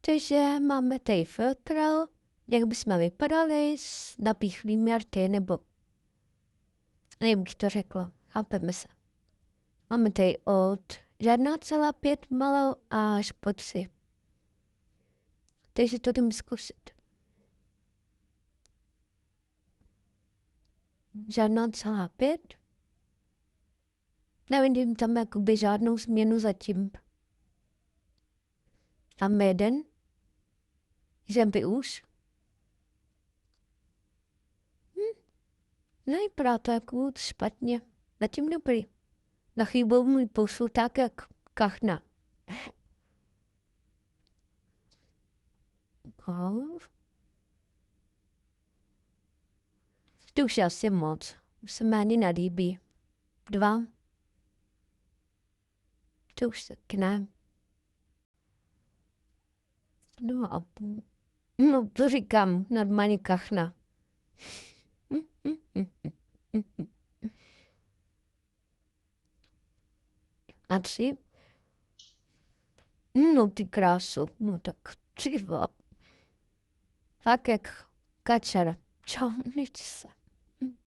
Takže máme tady filtr, jak bychom vypadali s napíchlými rty, nebo nevím, jak to řekla, chápeme se. Máme tady od 1,5 malo až po 3. Takže to jdeme zkusit. 1,5. Nevidím tam jakoby žádnou změnu zatím. Tam jeden. Že by už. Nevypadá to jako moc špatně. Zatím dobrý. Na chvíli můj pošlu tak, jak kachna. To už je asi moc. Už se mi ani nelíbí. 2. To už taky ne. 2,5. No, to říkám, normálně kachna. A 3. No ty krásu, no tak 3. Fakt jak kačer. Čau, nic se.